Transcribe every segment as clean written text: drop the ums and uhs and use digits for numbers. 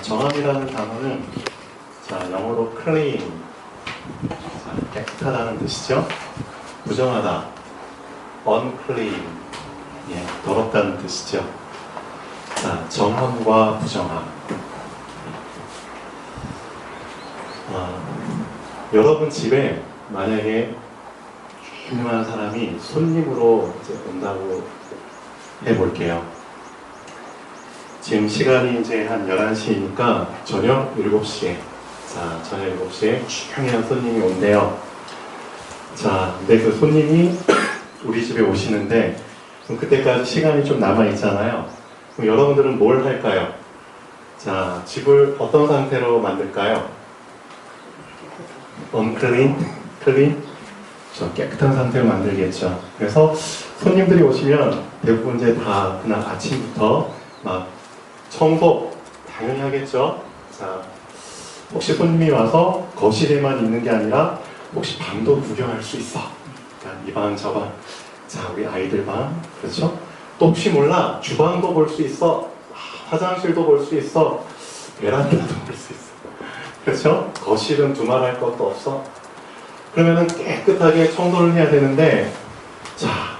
정함이라는 단어는 영어로 clean, 깨끗하다는 뜻이죠. 부정하다, unclean, 더럽다는 뜻이죠. 정함과 부정함. 여러분 집에 만약에 유명한 사람이 손님으로 온다고 해볼게요. 지금 시간이 이제 한 11시니까 저녁 7시에 저녁 7시에 중요한 손님이 온대요. 근데 그 손님이 우리 집에 오시는데 그럼 그때까지 시간이 좀 남아있잖아요. 그럼 여러분들은 뭘 할까요? 집을 어떤 상태로 만들까요? unclean? clean? 깨끗한 상태로 만들겠죠. 그래서 손님들이 오시면 대부분 이제 다 그날 아침부터 막 청소 당연히 하겠죠. 혹시 손님이 와서 거실에만 있는 게 아니라 혹시 방도 구경할 수 있어. 이 방, 저 방. 우리 아이들 방. 그렇죠? 또 혹시 몰라. 주방도 볼 수 있어. 화장실도 볼 수 있어. 베란다도 볼 수 있어. 그렇죠? 거실은 두말할 것도 없어. 그러면은 깨끗하게 청소를 해야 되는데,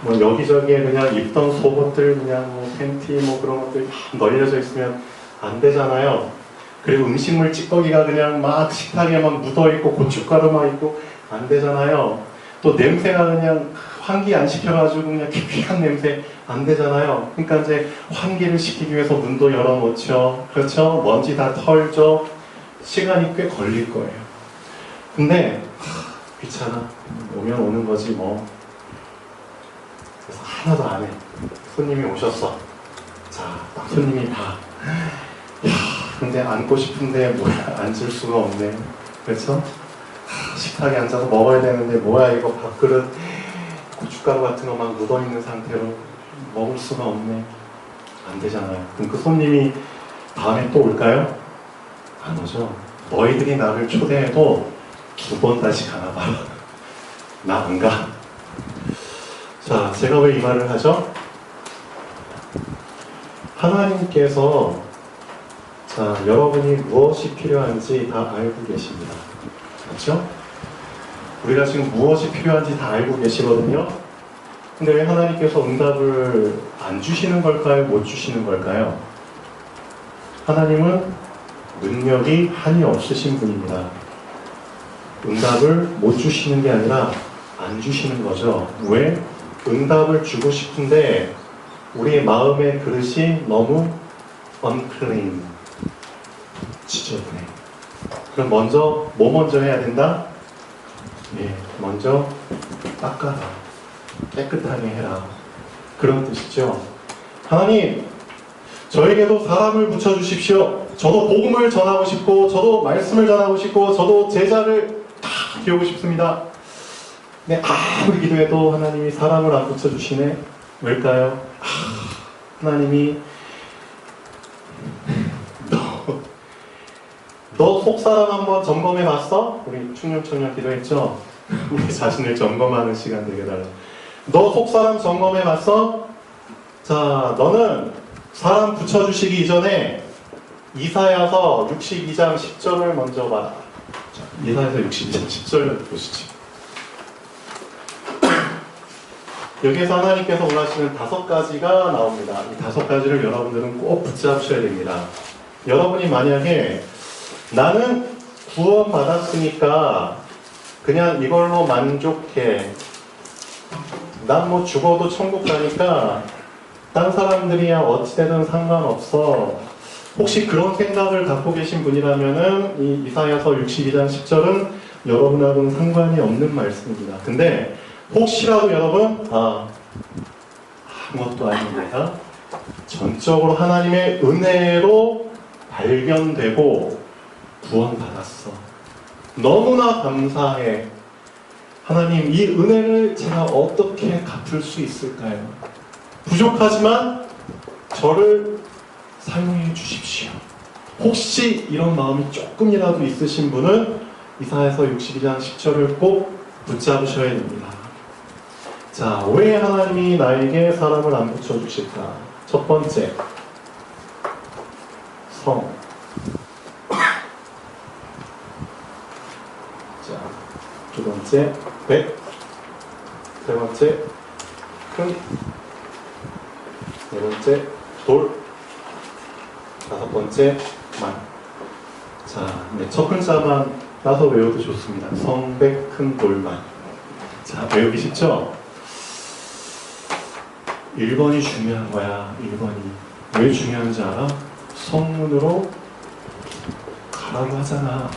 뭐 여기저기에 그냥 입던 속옷들, 그냥 뭐 팬티 뭐 그런 것들이 다 널려져 있으면 안 되잖아요. 그리고 음식물 찌꺼기가 그냥 막 식탁에 막 묻어있고 고춧가루 막 있고 안 되잖아요. 또 냄새가 그냥 환기 안 시켜가지고 그냥 귀한 냄새 안 되잖아요. 그러니까 이제 환기를 시키기 위해서 문도 열어놓죠. 그렇죠? 먼지 다 털죠. 시간이 꽤 걸릴 거예요. 근데 귀찮아. 오면 오는 거지 뭐. 그래서 하나도 안 해. 손님이 오셨어. 딱 손님이 다. 근데 앉고 싶은데 뭐야, 앉을 수가 없네. 그렇죠? 식탁에 앉아서 먹어야 되는데 뭐야 이거 밥그릇 고춧가루 같은 거 막 묻어있는 상태로 먹을 수가 없네. 안 되잖아요. 그럼 그 손님이 다음에 또 올까요? 안 오죠. 너희들이 나를 초대해도 2번 다시 가나 봐. 나 안 가. 제가 왜 이 말을 하죠? 하나님께서 여러분이 무엇이 필요한지 다 알고 계십니다. 그렇죠? 우리가 지금 무엇이 필요한지 다 알고 계시거든요. 근데 왜 하나님께서 응답을 안 주시는 걸까요? 못 주시는 걸까요? 하나님은 능력이 한이 없으신 분입니다. 응답을 못 주시는 게 아니라 안 주시는 거죠. 왜? 응답을 주고 싶은데 우리의 마음의 그릇이 너무 unclean, 지저분해. 그럼 먼저 뭐 먼저 해야 된다? 먼저 닦아라. 깨끗하게 해라. 그런 뜻이죠. 하나님, 저에게도 사람을 붙여주십시오. 저도 복음을 전하고 싶고, 저도 말씀을 전하고 싶고, 저도 제자를 다 키우고 싶습니다. 아무리 기도해도 하나님이 사람을 안 붙여주시네. 왜일까요? 하나님이 너 속사람 한번 점검해 봤어? 우리 충년청년 기도했죠? 우리 자신을 점검하는 시간 되게 달라. 너 속사람 점검해 봤어? 너는 사람 붙여주시기 이전에 이사야서 62장 10절을 먼저 봐라. 이사야서 62장 10절 보시죠. 여기에서 하나님께서 원하시는 5가지가 나옵니다. 이 5가지를 여러분들은 꼭 붙잡으셔야 됩니다. 여러분이 만약에 나는 구원 받았으니까 그냥 이걸로 만족해. 난 뭐 죽어도 천국 가니까 딴 사람들이야 어찌되든 상관없어. 혹시 그런 생각을 갖고 계신 분이라면은 이 이사야서 62장 10절은 여러분하고는 상관이 없는 말씀입니다. 근데 혹시라도 여러분 아무것도 아닌데 전적으로 하나님의 은혜로 발견되고 구원받았어. 너무나 감사해. 하나님, 이 은혜를 제가 어떻게 갚을 수 있을까요? 부족하지만 저를 사용해 주십시오. 혹시 이런 마음이 조금이라도 있으신 분은 이사야서 62장 10절을 꼭 붙잡으셔야 됩니다. 왜 하나님이 나에게 사람을 안 붙여주실까? 첫 번째, 성. 두 번째 백, 세 번째 큰, 네 번째 돌, 다섯 번째 만. 자, 네, 첫 글자만 따서 외워도 좋습니다. 성백, 큰, 돌만. 자, 외우기 쉽죠? 1번이 중요한 거야. 1번이 왜 중요한지 알아? 성문으로 가라고 하잖아.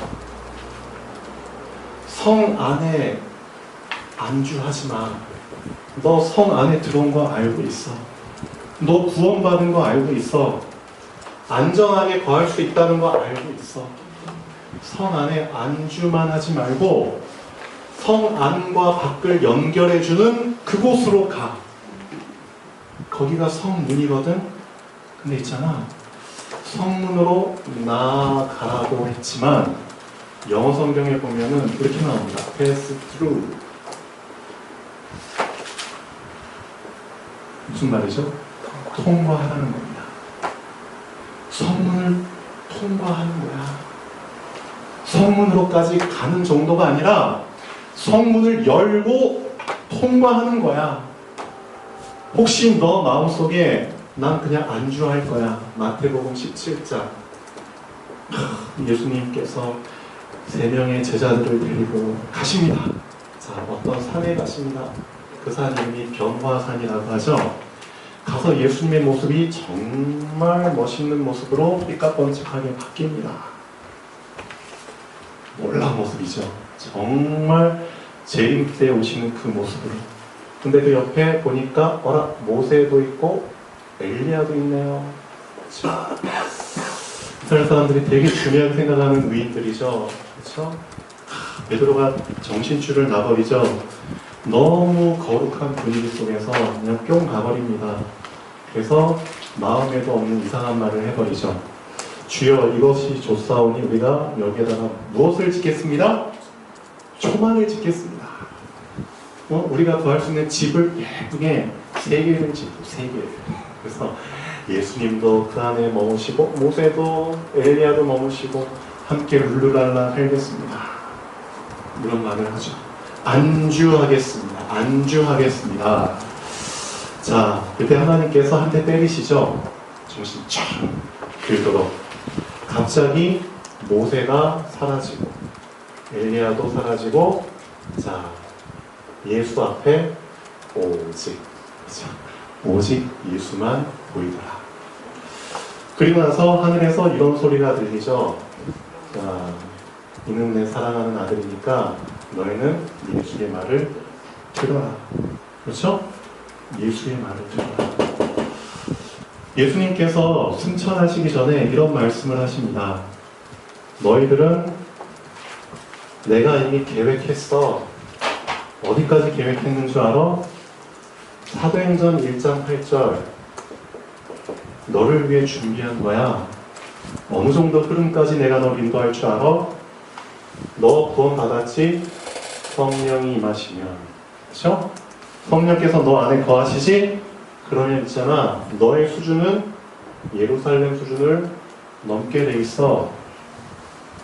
성 안에 안주하지 마. 너 성 안에 들어온 거 알고 있어. 너 구원받은 거 알고 있어. 안전하게 거할 수 있다는 거 알고 있어. 성 안에 안주만 하지 말고 성 안과 밖을 연결해주는 그곳으로 가. 거기가 성문이거든. 근데 있잖아, 성문으로 나아가라고 했지만 영어 성경에 보면은 이렇게 나옵니다. pass through. 무슨 말이죠? 통과하라는 겁니다. 성문을 통과하는 거야. 성문으로까지 가는 정도가 아니라 성문을 열고 통과하는 거야. 혹시 너 마음속에 난 그냥 안주할 거야. 마태복음 17장. 예수님께서 3명의 제자들을 데리고 가십니다. 자, 어떤 산에 가십니다. 그 산 이름이 변화산이라고 하죠. 가서 예수님의 모습이 정말 멋있는 모습으로 삐까뻔쩍하게 바뀝니다. 놀라운 모습이죠. 정말 재림 때 오시는 그 모습으로. 근데 그 옆에 보니까 모세도 있고 엘리야도 있네요. 이스라엘 사람들이 되게 중요하게 생각하는 의인들이죠. 그렇죠? 베드로가 정신줄을 놔버리죠. 너무 거룩한 분위기 속에서 그냥 뿅 가버립니다. 그래서 마음에도 없는 이상한 말을 해버리죠. 주여, 이것이 좋사오니 우리가 여기에다가 무엇을 짓겠습니다? 초막을 짓겠습니다. 우리가 구할 수 있는 집을 예쁘게 3개를 짓고 3개를. 그래서 예수님도 그 안에 머무시고 모세도 엘리야도 머무시고 함께 룰루랄라 살겠습니다. 이런 말을 하죠. 안주하겠습니다. 안주하겠습니다. 자, 그때 하나님께서 한 대 때리시죠. 정신 쫙 들도록. 갑자기 모세가 사라지고 엘리야도 사라지고, 자, 예수 앞에 오직, 그렇죠? 오직 예수만 보이더라. 그리고 나서 하늘에서 이런 소리가 들리죠. 자, 이는 내 사랑하는 아들이니까 너희는 예수의 말을 들어라. 그렇죠? 예수의 말을 들어라. 예수님께서 승천하시기 전에 이런 말씀을 하십니다. 너희들은 내가 이미 계획했어. 어디까지 계획했는 줄 알아? 사도행전 1장 8절. 너를 위해 준비한 거야. 어느 정도 흐름까지 내가 널 인도할 줄 알아? 너 구원 받았지? 성령이 임하시면. 그렇죠? 성령께서 너 안에 거하시지? 그러면 있잖아, 너의 수준은 예루살렘 수준을 넘게 돼 있어.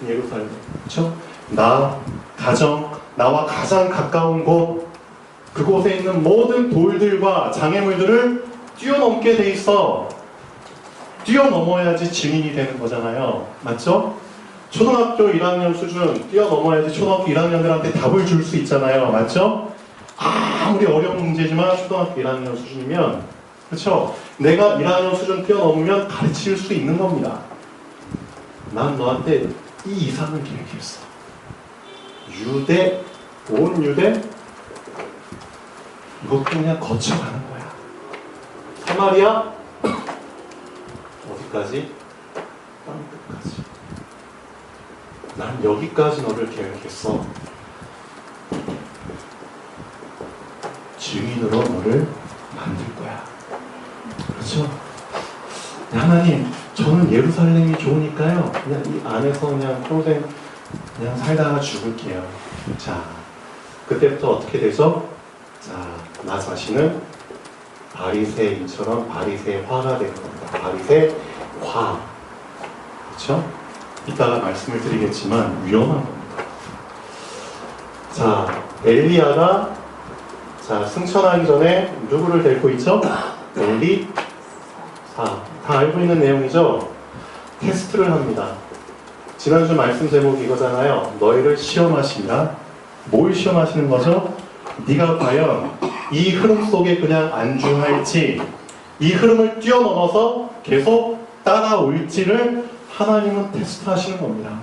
예루살렘. 그렇죠? 나와 가장 가까운 곳, 그곳에 있는 모든 돌들과 장애물들을 뛰어넘게 돼 있어. 뛰어넘어야지 증인이 되는 거잖아요. 맞죠? 초등학교 1학년 수준 뛰어넘어야지 초등학교 1학년들한테 답을 줄 수 있잖아요. 맞죠? 아무리 어려운 문제지만 초등학교 1학년 수준이면, 그렇죠? 내가 1학년 수준 뛰어넘으면 가르칠 수 있는 겁니다. 난 너한테 이 이상은 계획했어. 유대, 온 유대, 이것도 그냥 거쳐가는 거야. 사마리아, 어디까지? 땅끝까지. 난 여기까지 너를 계획했어. 증인으로 너를 만들 거야. 그렇죠? 하나님, 저는 예루살렘이 좋으니까요, 그냥 이 안에서 그냥 평생 그냥 살다가 죽을게요. 자, 그때부터 어떻게 되죠? 자, 나 자신은 바리새인처럼 바리새화가 될 겁니다. 바리새화. 그렇죠? 이따가 말씀을 드리겠지만 위험한 겁니다. 자, 엘리야가 자, 승천하기 전에 누구를 데리고 있죠? 엘리사. 다 알고 있는 내용이죠? 테스트를 합니다. 지난주 말씀 제목이 이거잖아요. 너희를 시험하신다. 뭘 시험하시는 거죠? 네가 과연 이 흐름 속에 그냥 안주할지, 이 흐름을 뛰어넘어서 계속 따라올지를 하나님은 테스트하시는 겁니다.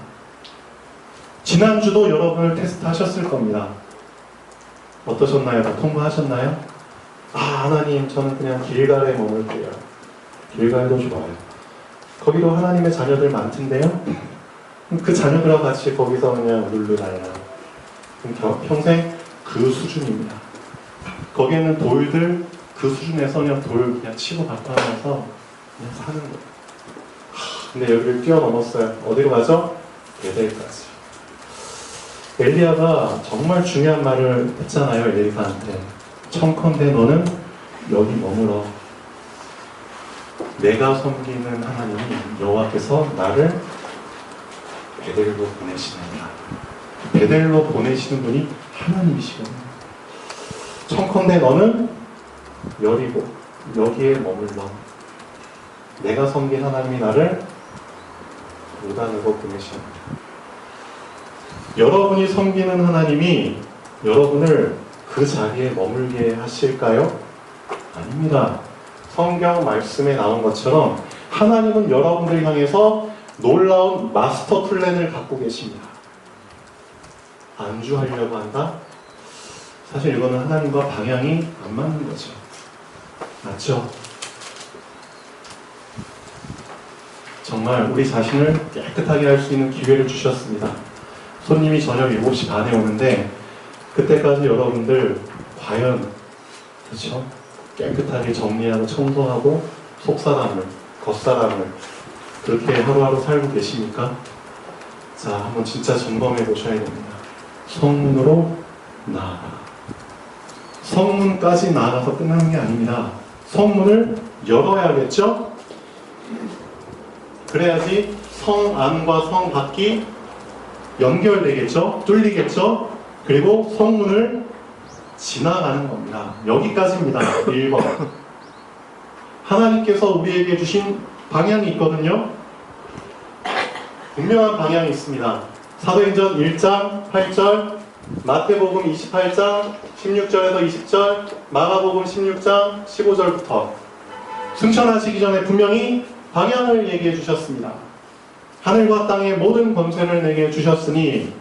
지난주도 여러분을 테스트하셨을 겁니다. 어떠셨나요? 다 통과하셨나요? 아, 하나님, 저는 그냥 길갈에 머물게요. 길갈도 좋아요. 거기도 하나님의 자녀들 많던데요? 그 자녀들과 같이 거기서 그냥 룰루랄라. 평생 그 수준입니다. 거기에는 돌들, 그 수준에서 그냥 돌 그냥 치고 바꿔하면서 그냥 사는 거예요. 근데 여기를 뛰어넘었어요. 어디로 가죠? 베델까지. 엘리야가 정말 중요한 말을 했잖아요. 엘리사한테. 청컨대 너는 여기 머물러. 내가 섬기는 하나님이 여호와께서 나를 베델로 보내시느니라. 베델로 보내시는 분이 하나님이시거든요. 청컨대 너는 여리고 여기에 머물러. 내가 섬긴 하나님이 나를 요단으로 보내시느니라. 여러분이 섬기는 하나님이 여러분을 그 자리에 머물게 하실까요? 아닙니다. 성경 말씀에 나온 것처럼 하나님은 여러분들 향해서 놀라운 마스터 플랜을 갖고 계십니다. 안주하려고 한다? 사실 이거는 하나님과 방향이 안 맞는 거죠. 맞죠? 정말 우리 자신을 깨끗하게 할 수 있는 기회를 주셨습니다. 손님이 저녁 7시 반에 오는데 그때까지 여러분들 과연 그렇죠? 깨끗하게 정리하고 청소하고 속사람을, 겉사람을 그렇게 하루하루 살고 계십니까? 자, 한번 진짜 점검해 보셔야 됩니다. 성문으로 나아가. 성문까지 나아가서 끝나는 게 아닙니다. 성문을 열어야겠죠? 그래야지 성 안과 성 밖이 연결되겠죠? 뚫리겠죠? 그리고 성문을 지나가는 겁니다. 여기까지입니다. 1번. 하나님께서 우리에게 주신 방향이 있거든요. 분명한 방향이 있습니다. 사도행전 1장 8절, 마태복음 28장 16절에서 20절, 마가복음 16장 15절부터 승천하시기 전에 분명히 방향을 얘기해 주셨습니다. 하늘과 땅의 모든 권세를 내게 주셨으니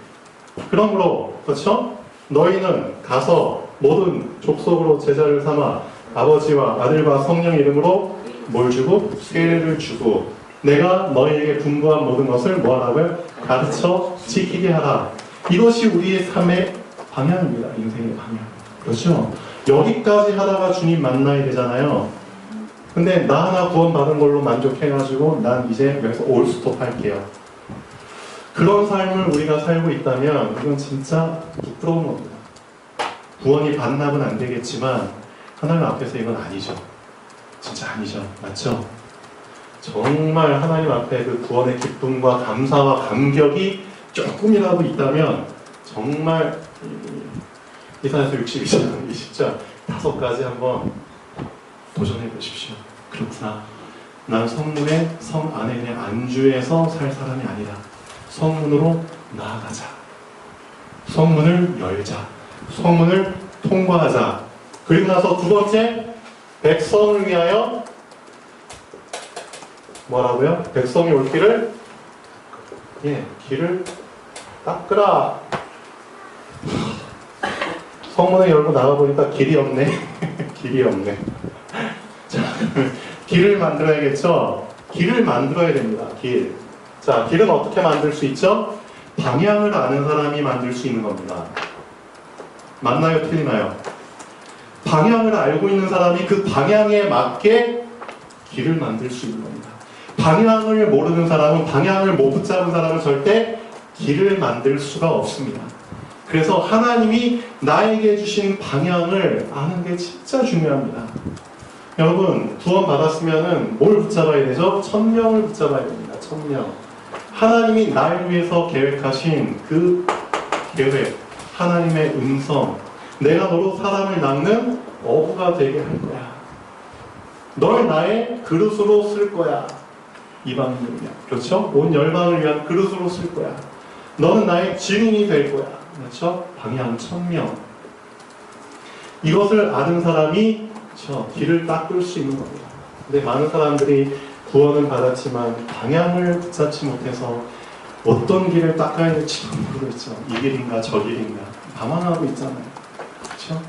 그러므로 그렇죠? 너희는 가서 모든 족속으로 제자를 삼아 아버지와 아들과 성령 이름으로 뭘 주고? 세례를 주고 내가 너희에게 분부한 모든 것을 뭐하라고요? 가르쳐 지키게 하라. 이것이 우리의 삶의 방향입니다. 인생의 방향. 그렇죠? 여기까지 하다가 주님 만나야 되잖아요. 근데 나 하나 구원받은 걸로 만족해가지고 난 이제 여기서 올스톱 할게요. 그런 삶을 우리가 살고 있다면 이건 진짜 부끄러운 겁니다. 구원이 반납은 안 되겠지만 하나님 앞에서 이건 아니죠. 진짜 아니죠. 맞죠? 정말 하나님 앞에 그 구원의 기쁨과 감사와 감격이 조금이라도 있다면 정말 이산에서 62장, 20장 5가지 한번 도전해 보십시오. 그렇구나. 난 성문에 성 안에 그냥 안주해서 살 사람이 아니다. 성문으로 나아가자. 성문을 열자. 성문을 통과하자. 그리고 나서 두 번째, 백성을 위하여 뭐라고요? 백성이 올 길을 길을 닦으라. 성문을 열고 나가보니까 길이 없네. 길이 없네. 자, 길을 만들어야겠죠? 길을 만들어야 됩니다. 길. 자, 길은 어떻게 만들 수 있죠? 방향을 아는 사람이 만들 수 있는 겁니다. 맞나요? 틀리나요? 방향을 알고 있는 사람이 그 방향에 맞게 길을 만들 수 있는 겁니다. 방향을 모르는 사람은, 방향을 못 붙잡은 사람은 절대 길을 만들 수가 없습니다. 그래서 하나님이 나에게 주신 방향을 아는 게 진짜 중요합니다. 여러분, 구원 받았으면은 뭘 붙잡아야 되죠? 천명을 붙잡아야 됩니다. 천명. 하나님이 날 위해서 계획하신 그 계획, 하나님의 음성, 내가 너로 사람을 낳는 어부가 되게 할 거야. 널 나의 그릇으로 쓸 거야. 이방인을 위한, 그렇죠? 온 열방을 위한 그릇으로 쓸 거야. 너는 나의 증인이 될 거야. 그렇죠? 방향 천명. 이것을 아는 사람이 그렇죠? 길을 닦을 수 있는 겁니다. 근데 많은 사람들이 구원을 받았지만 방향을 붙잡지 못해서 어떤 길을 닦아야 될지 모르고 있죠. 이 길인가 저 길인가 방황하고 있잖아요. 그렇죠?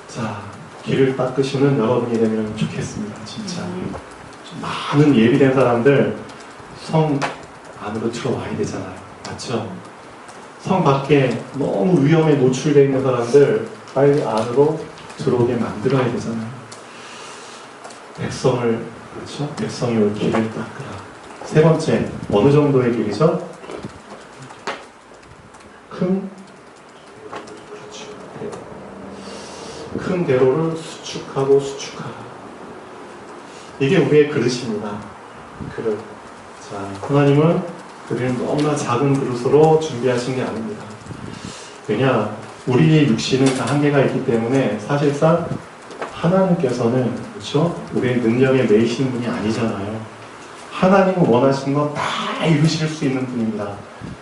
자, 길을 닦으시는 여러분이 되면 좋겠습니다. 진짜 좀 많은 예비된 사람들 성 안으로 들어와야 되잖아요. 맞죠? 성 밖에 너무 위험에 노출되어 있는 사람들 빨리 안으로 들어오게 만들어야 되잖아요. 백성을, 그렇죠? 백성이 올 길을 닦으라. 세 번째, 어느 정도의 길이죠? 큰 대로를 수축하고 수축하라. 이게 우리의 그릇입니다. 그릇. 자, 하나님은 우리를 너무나 작은 그릇으로 준비하신 게 아닙니다. 왜냐, 우리의 육신은 다 한계가 있기 때문에 사실상 하나님께서는 그렇죠? 우리의 능력에 매이시는 분이 아니잖아요. 하나님은 원하시는 거 다 이루실 수 있는 분입니다.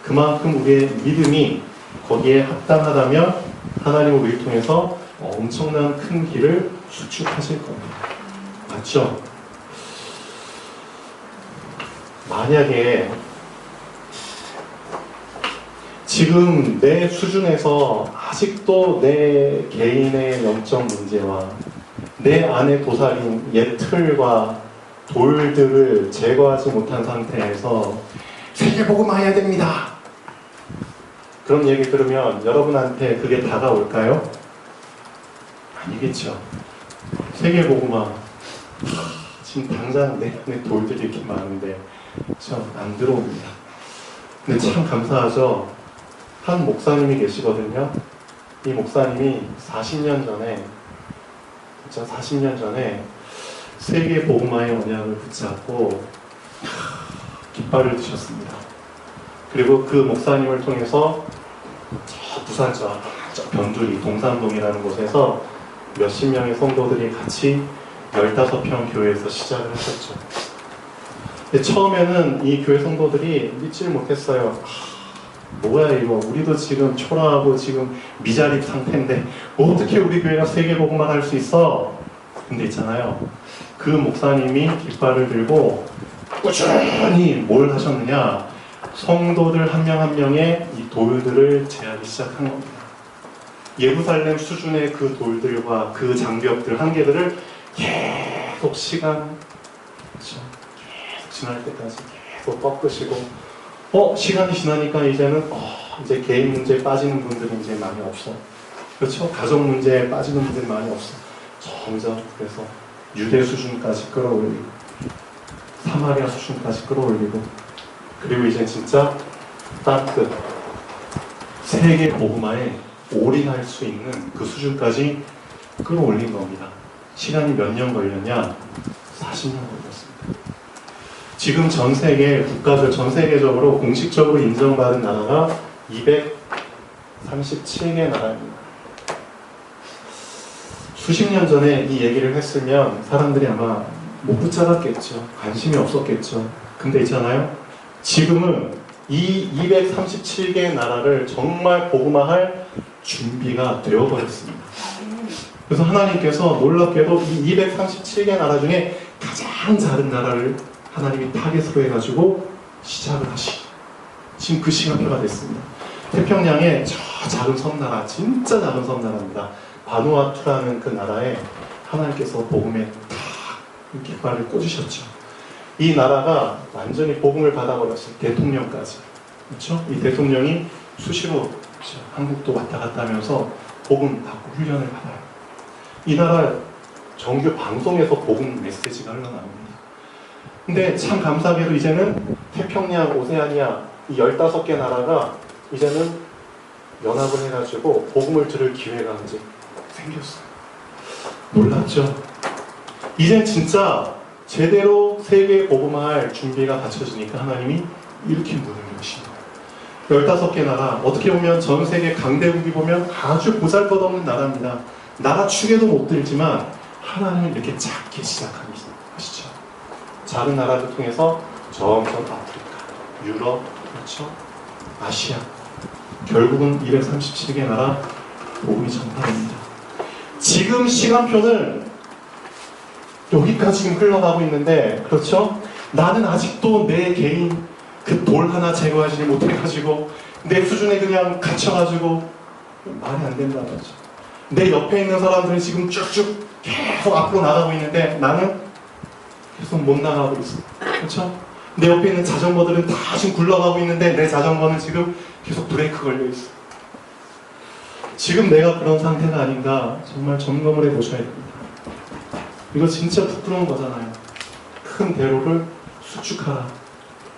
그만큼 우리의 믿음이 거기에 합당하다면 하나님은 우리를 통해서 엄청난 큰 길을 수축하실 겁니다. 맞죠? 만약에 지금 내 수준에서 아직도 내 개인의 영적 문제와 내 안에 도사린 옛 틀과 돌들을 제거하지 못한 상태에서 세계복음 해야 됩니다. 그런 얘기 들으면 여러분한테 그게 다가올까요? 아니겠죠. 세계복음화 지금 당장 내 안에 돌들이 이렇게 많은데 안 들어옵니다. 근데 참 감사하죠. 한 목사님이 계시거든요. 이 목사님이 40년 전에 진짜 40년 전에 세계 복음화의 언약을 붙잡고 깃발을 드셨습니다. 그리고 그 목사님을 통해서 저 부산 저 변두리 동산동이라는 곳에서 몇십 명의 성도들이 같이 15평 교회에서 시작을 하셨죠. 근데 처음에는 이 교회 성도들이 믿질 못했어요. 뭐야 이거, 우리도 지금 초라하고 지금 미자립 상태인데 어떻게 우리 교회가 세계복음만 할 수 있어? 근데 있잖아요, 그 목사님이 깃발을 들고 꾸준히 뭘 하셨느냐, 성도들 한 명 한 명의 이 돌들을 제하기 시작한 겁니다. 예루살렘 수준의 그 돌들과 그 장벽들, 한계들을 계속 시간, 그렇죠? 계속 지날 때까지 계속 꺾으시고, 시간이 지나니까 이제는 이제 개인 문제에 빠지는 분들이 이제 많이 없어. 그렇죠? 가정 문제에 빠지는 분들이 많이 없어. 점점 그래서 유대 수준까지 끌어올리고 사마리아 수준까지 끌어올리고, 그리고 이제 진짜 딱 그 세계 복음화에 올인할 수 있는 그 수준까지 끌어올린 겁니다. 시간이 몇 년 걸렸냐? 40년 걸렸습니다. 지금 전 세계 국가들, 전 세계적으로 공식적으로 인정받은 나라가 237개 나라입니다. 수십 년 전에 이 얘기를 했으면 사람들이 아마 못 붙잡았겠죠. 관심이 없었겠죠. 근데 있잖아요, 지금은 이 237개 나라를 정말 복음화할 준비가 되어버렸습니다. 그래서 하나님께서 놀랍게도 이 237개 나라 중에 가장 작은 나라를 하나님이 타겟으로 해가지고 시작을 하시고 지금 그 시간표가 됐습니다. 태평양의 저 작은 섬나라, 진짜 작은 섬나라입니다. 바누아투라는 그 나라에 하나님께서 복음에 탁 깃발을 꽂으셨죠. 이 나라가 완전히 복음을 받아버렸어요. 대통령까지. 그렇죠? 이 대통령이 수시로 그렇죠? 한국도 왔다 갔다 하면서 복음 받고 훈련을 받아요. 이 나라 정규 방송에서 복음 메시지가 흘러나옵니다. 근데 참 감사하게도 이제는 태평양, 오세아니아 이 15개 나라가 이제는 연합을 해가지고 복음을 들을 기회가 이제 생겼어요. 놀랍죠? 이제 진짜 제대로 세계 복음화할 준비가 갖춰지니까 하나님이 이렇게 문을 여신 거예요. 15개 나라, 어떻게 보면 전 세계 강대국이 보면 아주 보잘것없는 나라입니다. 나라 축에도 못 들지만 하나님은 이렇게 작게 시작하기 하시죠. 작은 나라를 통해서 점점 아프리카, 유럽, 그렇죠? 아시아, 결국은 237개 나라 복음이 전파됩니다. 지금 시간표는 여기까지 지금 흘러가고 있는데, 그렇죠? 나는 아직도 내 개인 그 돌 하나 제거하지 못해가지고 내 수준에 그냥 갇혀가지고 말이 안 된다는 거죠. 내 옆에 있는 사람들은 지금 쭉쭉 계속 앞으로 나가고 있는데 나는 계속 못 나가고 있어. 그렇죠? 내 옆에 있는 자전거들은 다 지금 굴러가고 있는데 내 자전거는 지금 계속 브레이크 걸려 있어. 지금 내가 그런 상태가 아닌가 정말 점검을 해보셔야 됩니다. 이거 진짜 부끄러운 거잖아요. 큰 대로를 수축하라.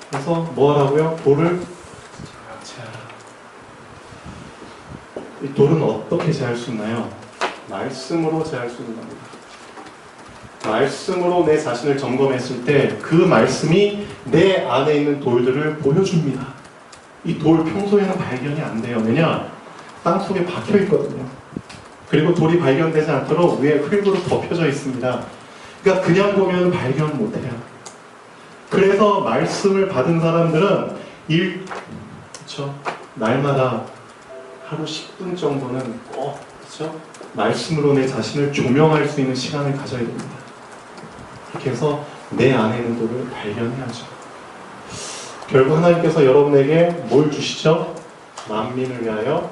그래서 뭐 하라고요? 돌을 제하라. 이 돌은 어떻게 제할 수 있나요? 말씀으로 제할 수 있는 겁니다. 말씀으로 내 자신을 점검했을 때 그 말씀이 내 안에 있는 돌들을 보여줍니다. 이 돌 평소에는 발견이 안 돼요. 왜냐? 땅속에 박혀 있거든요. 그리고 돌이 발견되지 않도록 위에 흙으로 덮여져 있습니다. 그러니까 그냥 보면 발견 못해요. 그래서 말씀을 받은 사람들은 그렇죠? 날마다 하루 10분 정도는 꼭 그렇죠? 말씀으로 내 자신을 조명할 수 있는 시간을 가져야 됩니다. 그렇게 해서 내 안에 있는 돌을 발견해야죠. 결국 하나님께서 여러분에게 뭘 주시죠? 만민을 위하여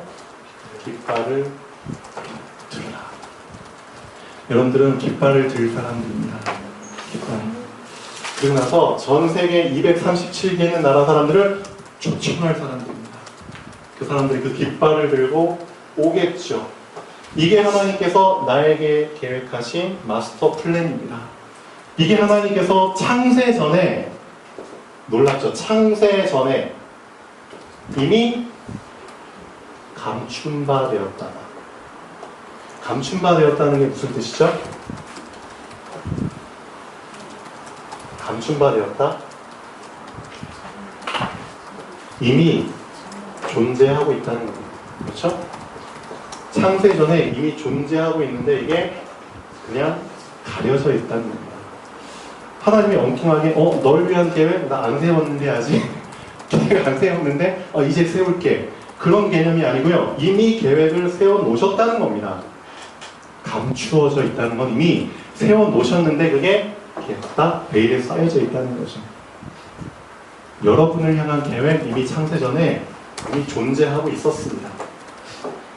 깃발을 들으라. 여러분들은 깃발을 들 사람들입니다. 깃발. 그리고 나서 전 세계 237개 있는 나라 사람들을 초청할 사람들입니다. 그 사람들이 그 깃발을 들고 오겠죠. 이게 하나님께서 나에게 계획하신 마스터 플랜입니다. 이게 하나님께서 창세 전에, 놀랍죠? 창세 전에 이미 감춘 바 되었다. 감춘 바 되었다는 게 무슨 뜻이죠? 감춘 바 되었다? 이미 존재하고 있다는 겁니다. 그렇죠? 창세 전에 이미 존재하고 있는데 이게 그냥 가려져 있다는 겁니다. 하나님이 엉뚱하게 널 위한 계획 나 안 세웠는데 아직 계획 안 세웠는데 이제 세울게. 그런 개념이 아니고요. 이미 계획을 세워놓으셨다는 겁니다. 감추어져 있다는 건 이미 세워놓으셨는데 그게 이렇게 딱 베일에 쌓여져 있다는 거죠. 여러분을 향한 계획 이미 창세 전에 이미 존재하고 있었습니다.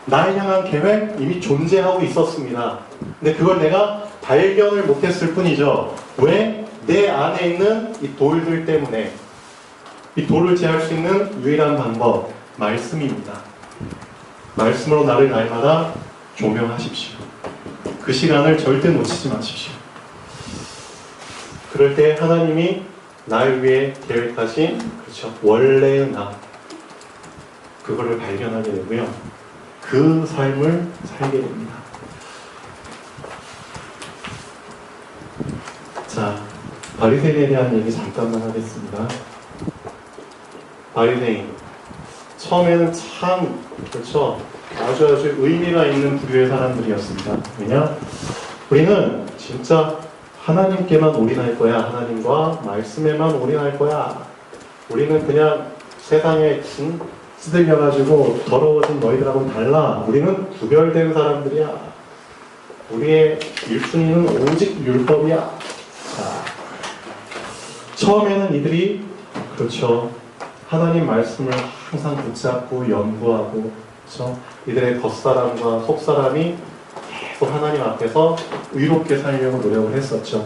나를 향한 계획 이미 존재하고 있었습니다. 근데 그걸 내가 발견을 못했을 뿐이죠. 왜? 내 안에 있는 이 돌들 때문에. 이 돌을 제할 수 있는 유일한 방법, 말씀입니다. 말씀으로 나를 날마다 조명하십시오. 그 시간을 절대 놓치지 마십시오. 그럴 때 하나님이 나를 위해 계획하신 그렇죠. 원래의 나 그거를 발견하게 되고요. 그 삶을 살게 됩니다. 자, 바리새인에 대한 얘기 잠깐만 하겠습니다. 바리새인 처음에는 참 그렇죠. 아주 의미가 있는 부류의 사람들이었습니다. 왜냐? 우리는 진짜 하나님께만 올인할 거야. 하나님과 말씀에만 올인할 거야. 우리는 그냥 세상에 찌들려가지고 더러워진 너희들하고는 달라. 우리는 구별된 사람들이야. 우리의 1순위는 오직 율법이야. 자, 처음에는 이들이 그렇죠. 하나님 말씀을 항상 붙잡고 연구하고 그렇죠. 이들의 겉사람과 속사람이 계속 하나님 앞에서 의롭게 살려고 노력을 했었죠.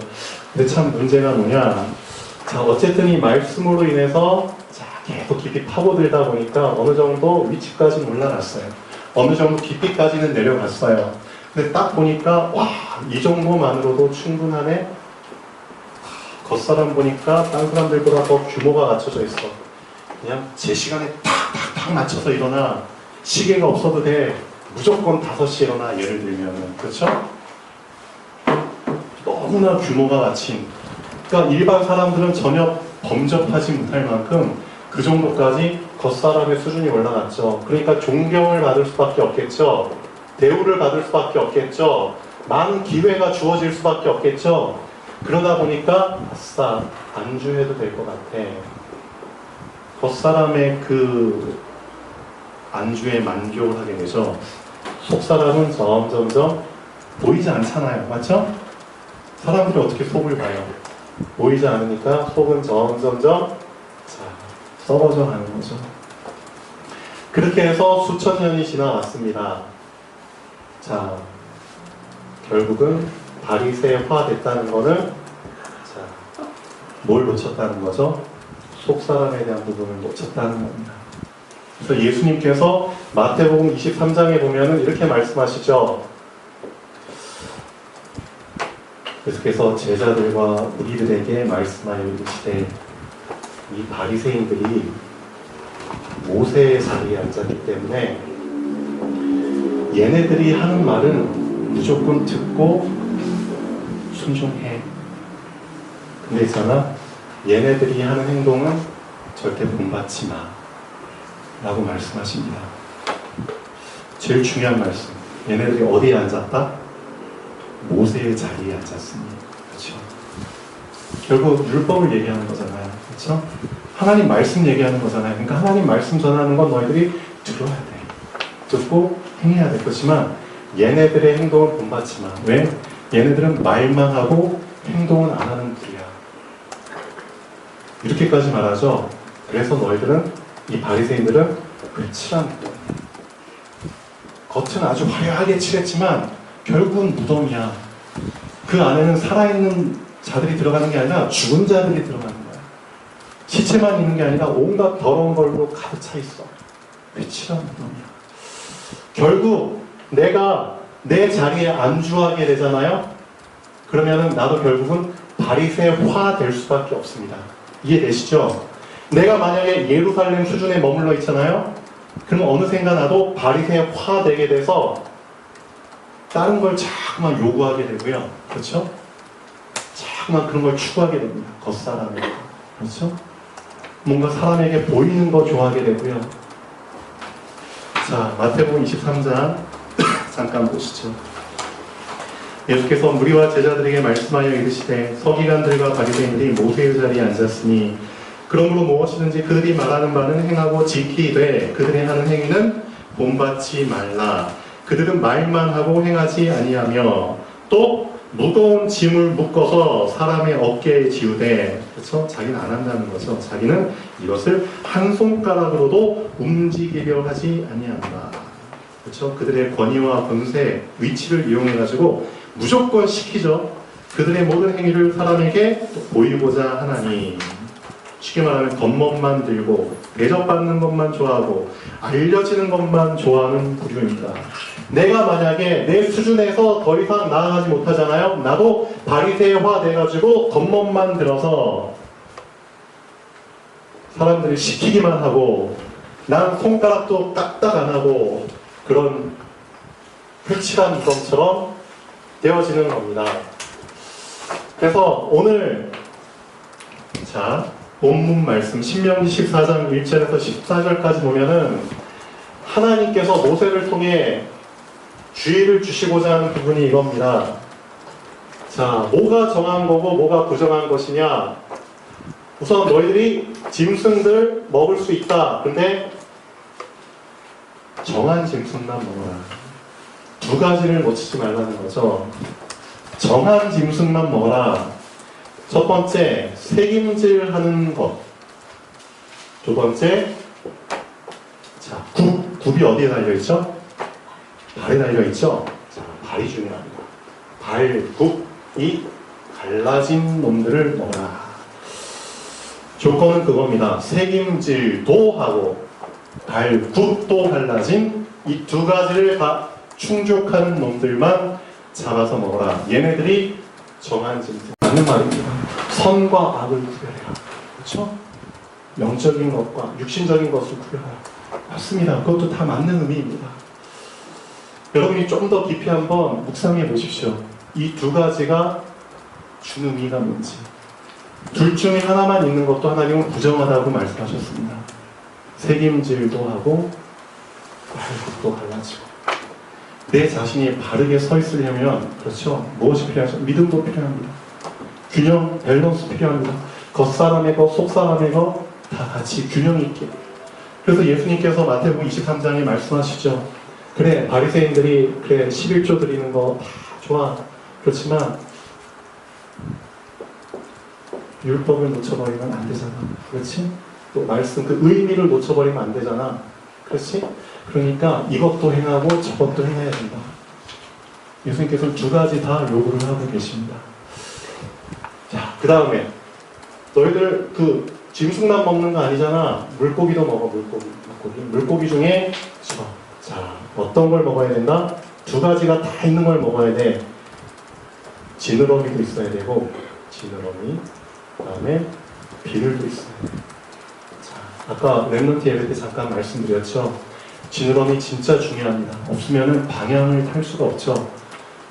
근데 참 문제가 뭐냐? 자, 어쨌든 이 말씀으로 인해서 계속 깊이 파고들다 보니까 어느 정도 위치까지는 올라갔어요. 어느 정도 깊이까지는 내려갔어요. 근데 딱 보니까 와, 이 정도만으로도 충분하네. 겉사람 보니까 딴 사람들보다 더 규모가 갖춰져 있어. 그냥 제 시간에 탁탁탁 맞춰서 일어나. 시계가 없어도 돼. 무조건 5시에 일어나. 예를 들면 그렇죠? 너무나 규모가 갖춘. 그러니까 일반 사람들은 전혀 범접하지 못할 만큼 그 정도까지 겉사람의 수준이 올라갔죠. 그러니까 존경을 받을 수밖에 없겠죠. 대우를 받을 수밖에 없겠죠. 많은 기회가 주어질 수밖에 없겠죠. 그러다 보니까 아싸 안주해도 될 것 같아. 겉사람의 그 안주에 만족을 하게 되죠. 속사람은 점점점 보이지 않잖아요. 맞죠? 사람들이 어떻게 속을 봐요? 보이지 않으니까 속은 점점점 썩어져 가는 거죠. 그렇게 해서 수천 년이 지나왔습니다. 자, 결국은 바리새화 됐다는 거는 뭘 놓쳤다는 거죠? 속사람에 대한 부분을 놓쳤다는 겁니다. 그래서 예수님께서 마태복음 23장에 보면은 이렇게 말씀하시죠. 계속해서 제자들과 무리들에게 말씀하여 이르시되 이 바리새인들이 모세의 자리에 앉았기 때문에 얘네들이 하는 말은 무조건 듣고 순종해. 근데 있잖아, 얘네들이 하는 행동은 절대 본받지 마 라고 말씀하십니다. 제일 중요한 말씀. 얘네들이 어디에 앉았다? 모세의 자리에 앉았으니. 그렇죠? 결국 율법을 얘기하는 거잖아요. 그렇죠? 하나님 말씀 얘기하는 거잖아요. 그러니까 하나님 말씀 전하는 건 너희들이 들어야 돼. 듣고 행해야 될 것이지만 얘네들의 행동을 본받지 마. 왜? 얘네들은 말만 하고 행동은 안 하는 부류야. 이렇게까지 말하죠. 그래서 너희들은, 이 바리새인들은 그 칠한 무덤, 겉은 아주 화려하게 칠했지만 결국은 무덤이야. 그 안에는 살아있는 자들이 들어가는 게 아니라 죽은 자들이 들어가는 거야. 시체만 있는 게 아니라 온갖 더러운 걸로 가득 차 있어. 그 칠한 무덤이야. 결국 내가 내 자리에 안주하게 되잖아요. 그러면은 나도 결국은 바리새화 될 수밖에 없습니다. 이해되시죠? 내가 만약에 예루살렘 수준에 머물러 있잖아요. 그럼 어느샌가 나도 바리새화 되게 돼서 다른 걸 자꾸만 요구하게 되고요. 그렇죠? 자꾸만 그런 걸 추구하게 됩니다. 겉사람에. 그렇죠? 뭔가 사람에게 보이는 거 좋아하게 되고요. 자, 마태복음 23장 잠깐 보시죠. 예수께서 무리와 제자들에게 말씀하여 이르시되 서기관들과 바리새인들이 모세의 자리에 앉았으니 그러므로 무엇이든지 그들이 말하는 바는 행하고 지키되 그들이 하는 행위는 본받지 말라. 그들은 말만 하고 행하지 아니하며 또 무거운 짐을 묶어서 사람의 어깨에 지우되, 그렇죠? 자기는 안 한다는 거죠. 자기는 이것을 한 손가락으로도 움직이려 하지 아니한다. 그렇죠? 그들의 권위와 권세, 위치를 이용해 가지고 무조건 시키죠. 그들의 모든 행위를 사람에게 보이고자 하나니. 쉽게 말하면 겉멋만 들고 대접받는 것만 좋아하고 알려지는 것만 좋아하는 부류입니다. 내가 만약에 내 수준에서 더 이상 나아가지 못하잖아요. 나도 바리새화 돼가지고 겉멋만 들어서 사람들이 시키기만 하고 난 손가락도 까딱 안 하고 그런 흑칠한 무덤처럼 되어지는 겁니다. 그래서 오늘 본문 말씀 신명기 14장 1절에서 14절까지 보면은 하나님께서 모세를 통해 주의를 주시고자 하는 부분이 이겁니다. 자, 뭐가 정한 거고 뭐가 부정한 것이냐. 우선 너희들이 짐승들 먹을 수 있다. 근데 정한 짐승만 먹어라. 두 가지를 놓치지 말라는 거죠. 정한 짐승만 먹어라. 첫 번째, 새김질하는 것. 두 번째, 자, 굽이 어디에 달려있죠? 발에 달려있죠? 자, 발이 중요합니다. 굽이 갈라진 놈들을 먹어라. 조건은 그겁니다. 새김질도 하고 굽도 갈라진 이 두 가지를 다 충족하는 놈들만 잡아서 먹어라. 얘네들이 정한 짐승. 맞는 말입니다. 선과 악을 구별해라. 그렇죠? 영적인 것과 육신적인 것을 구별해라. 맞습니다. 그것도 다 맞는 의미입니다. 여러분이 좀 더 깊이 한번 묵상해 보십시오. 이 두 가지가 준 의미가 뭔지. 둘 중에 하나만 있는 것도 하나님은 부정하다고 말씀하셨습니다. 책임질도 하고 말도 갈라지고 내 자신이 바르게 서 있으려면 그렇죠. 무엇이 필요하죠? 믿음도 필요합니다. 균형, 밸런스 필요합니다. 겉사람의 것, 속사람의 것 다 같이 균형 있게. 그래서 예수님께서 마태복음 23장에 말씀하시죠. 그래, 바리새인들이 그래 11조 드리는 거 다 좋아. 그렇지만 율법을 놓쳐버리면 안 되잖아. 그렇지? 또 말씀 그 의미를 놓쳐버리면 안 되잖아. 그렇지? 그러니까 이것도 행하고 저것도 행해야 된다. 예수님께서는 두 가지 다 요구를 하고 계십니다. 자, 그 다음에 너희들 그 짐승만 먹는 거 아니잖아. 물고기도 먹어. 물고기 중에 자, 어떤 걸 먹어야 된다? 두 가지가 다 있는 걸 먹어야 돼. 지느러미도 있어야 되고 지느러미, 그 다음에 비늘도 있어야 돼. 자, 아까 랩런트 예배 때 잠깐 말씀드렸죠. 지느러미 진짜 중요합니다. 없으면 방향을 탈 수가 없죠.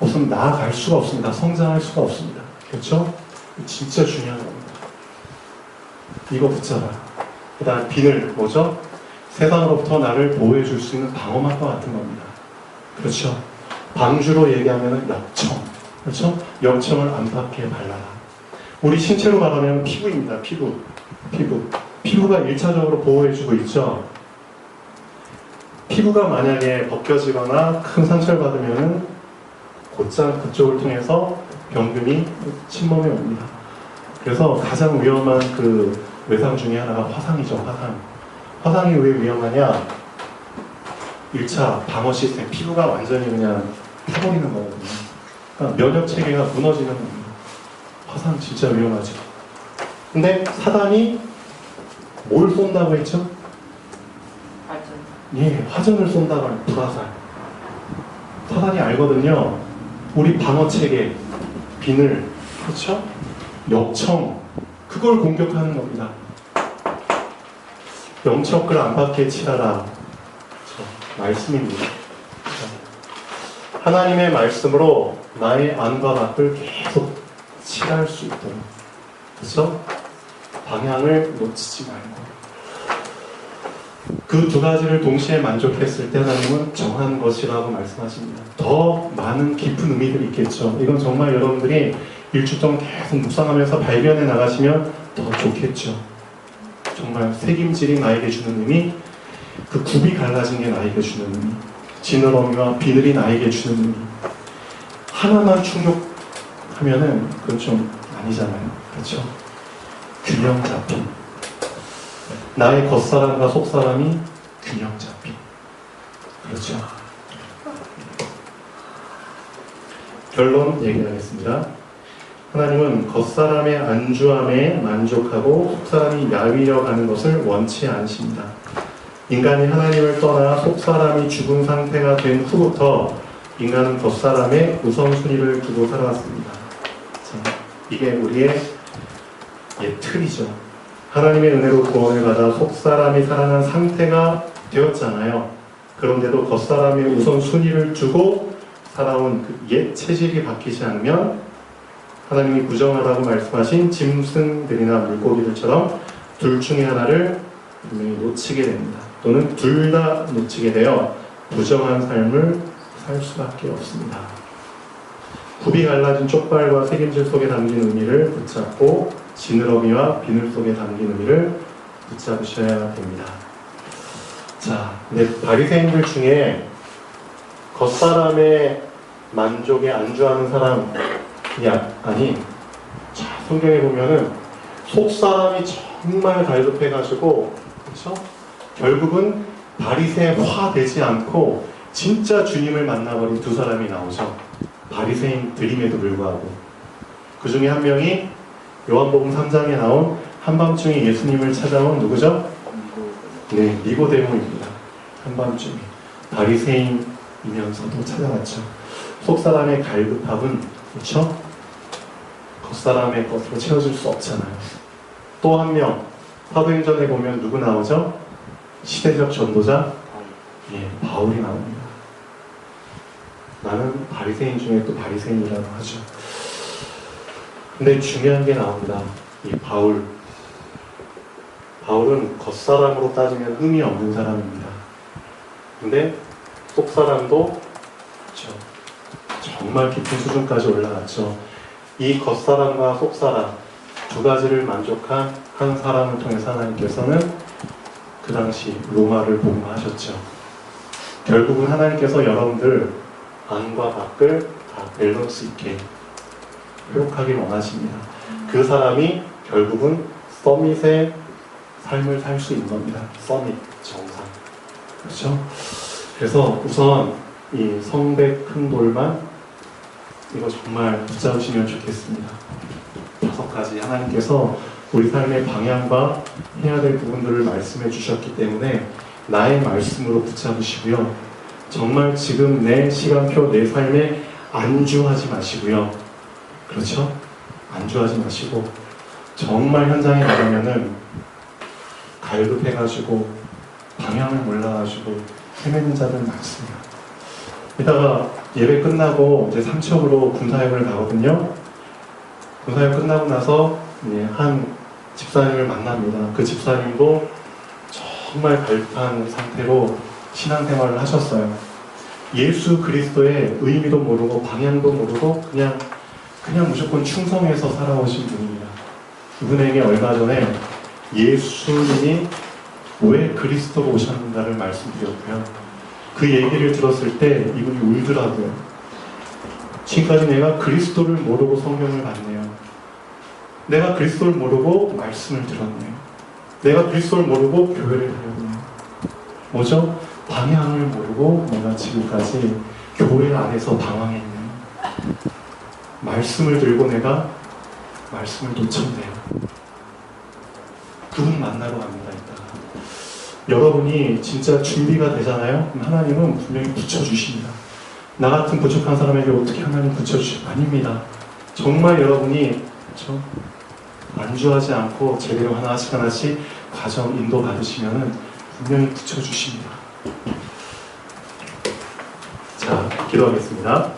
없으면 나아갈 수가 없습니다. 성장할 수가 없습니다. 그렇죠? 진짜 중요한 겁니다. 이거 붙잡아요. 그 다음 비늘 뭐죠? 세상으로부터 나를 보호해 줄 수 있는 방어막과 같은 겁니다. 그렇죠? 방주로 얘기하면 역청. 그렇죠? 역청을 안팎에 발라라. 우리 신체로 말하면 피부입니다. 피부가 1차적으로 보호해주고 있죠. 피부가 만약에 벗겨지거나 큰 상처를 받으면 곧장 그쪽을 통해서 병균이 침범해 옵니다. 그래서 가장 위험한 그 외상 중에 하나가 화상이죠. 화상이 왜 위험하냐? 1차 방어 시스템, 피부가 완전히 그냥 타버리는 거거든요. 그러니까 면역 체계가 무너지는 겁니다. 화상 진짜 위험하죠. 근데 사단이 뭘 쏜다고 했죠? 예, 화전을 쏜다고 불화살. 사단이 알거든요. 우리 방어 체계, 비늘, 그렇죠? 역청, 그걸 공격하는 겁니다. 영척을 안팎에 칠하라. 그렇죠? 말씀입니다. 하나님의 말씀으로 나의 안과 밖을 계속 칠할 수 있도록. 그렇죠? 방향을 놓치지 말고. 그 두 가지를 동시에 만족했을 때 하나님은 정한 것이라고 말씀하십니다. 더 많은 깊은 의미들이 있겠죠. 이건 정말 여러분들이 일주 동안 계속 묵상하면서 발견해 나가시면 더 좋겠죠. 정말 책임질이 나에게 주는 의미, 그 굽이 갈라진 게 나에게 주는 의미, 지느러미와 비늘이 나에게 주는 의미. 하나만 충족하면은 그건 좀 아니잖아요. 그렇죠? 균형 잡힌. 나의 겉사람과 속사람이 균형 잡힌. 그렇죠? 결론 얘기하겠습니다. 하나님은 겉사람의 안주함에 만족하고 속사람이 야위려 가는 것을 원치 않으십니다. 인간이 하나님을 떠나 속사람이 죽은 상태가 된 후부터 인간은 겉사람의 우선순위를 두고 살아왔습니다. 이게 우리의 틀이죠. 하나님의 은혜로 구원을 받아 속사람이 살아난 상태가 되었잖아요. 그런데도 겉사람의 우선순위를 두고 살아온 그 옛 체질이 바뀌지 않으면 하나님이 부정하다고 말씀하신 짐승들이나 물고기들처럼 둘 중에 하나를 분명히 놓치게 됩니다. 또는 둘 다 놓치게 되어 부정한 삶을 살 수밖에 없습니다. 굽이 갈라진 쪽발과 책임질 속에 담긴 의미를 붙잡고 지느러미와 비늘 속에 담긴 의미를 붙잡으셔야 됩니다. 자, 근데 바리새인들 중에 겉사람의 만족에 안주하는 사람이 아니, 자, 성경에 보면은 속사람이 정말 갈급해가지고, 그렇죠? 결국은 바리새화 되지 않고 진짜 주님을 만나버린 두 사람이 나오죠. 바리새인들임에도 불구하고 그 중에 한 명이 요한복음 3장에 나온 한밤중에 예수님을 찾아온 누구죠? 네, 니고데모입니다. 한밤중에 바리새인이면서도 찾아왔죠. 속사람의 갈급함은 그렇죠? 겉사람의 것으로 채워줄 수 없잖아요. 또 한 명, 사도행전에 보면 누구 나오죠? 시대적 전도자? 예, 바울이 나옵니다. 나는 바리새인 중에 또 바리새인이라고 하죠. 근데 중요한 게 나옵니다. 이 바울은 겉사람으로 따지면 흠이 없는 사람입니다. 근데 속사람도 그렇죠. 정말 깊은 수준까지 올라갔죠. 이 겉사람과 속사람 두 가지를 만족한 한 사람을 통해서 하나님께서는 그 당시 로마를 복음하셨죠. 결국은 하나님께서 여러분들 안과 밖을 다 밸런스 있게 회복하길 원하십니다. 그 사람이 결국은 서밋의 삶을 살 수 있는 겁니다. 서밋, 정상. 그렇죠? 그래서 우선 이 성백 큰 돌만 이거 정말 붙잡으시면 좋겠습니다. 5가지 하나님께서 우리 삶의 방향과 해야 될 부분들을 말씀해 주셨기 때문에 나의 말씀으로 붙잡으시고요. 정말 지금 내 시간표, 내 삶에 안주하지 마시고요. 그렇죠? 안주하지 마시고 정말 현장에 나가면은 갈급해가지고 방향을 몰라가지고 헤매는 자들 많습니다. 이따가 예배 끝나고 이제 삼척으로 군사역을 가거든요. 군사역 끝나고 나서 한 집사님을 만납니다. 그 집사님도 정말 갈급한 상태로 신앙생활을 하셨어요. 예수 그리스도의 의미도 모르고 방향도 모르고 그냥 무조건 충성해서 살아오신 분입니다. 이분에게 얼마 전에 예수님이 왜 그리스도로 오셨는가를 말씀드렸고요. 그 얘기를 들었을 때 이분이 울더라고요. 지금까지 내가 그리스도를 모르고 성경을 봤네요. 내가 그리스도를 모르고 말씀을 들었네요. 내가 그리스도를 모르고 교회를 다녔네요. 뭐죠? 방향을 모르고 내가 지금까지 교회 안에서 방황했네요. 말씀을 들고 내가 말씀을 놓쳤네요. 그분 만나러 갑니다. 이따가 여러분이 진짜 준비가 되잖아요. 그럼 하나님은 분명히 붙여주십니다. 나 같은 부족한 사람에게 어떻게 하나님 붙여주실까? 아닙니다. 정말 여러분이 그렇죠? 안주하지 않고 제대로 하나씩 과정 인도 받으시면은 분명히 붙여주십니다. 자, 기도하겠습니다.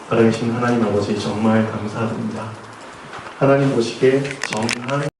살아계신 하나님 아버지 정말 감사드립니다. 하나님 보시기에 정한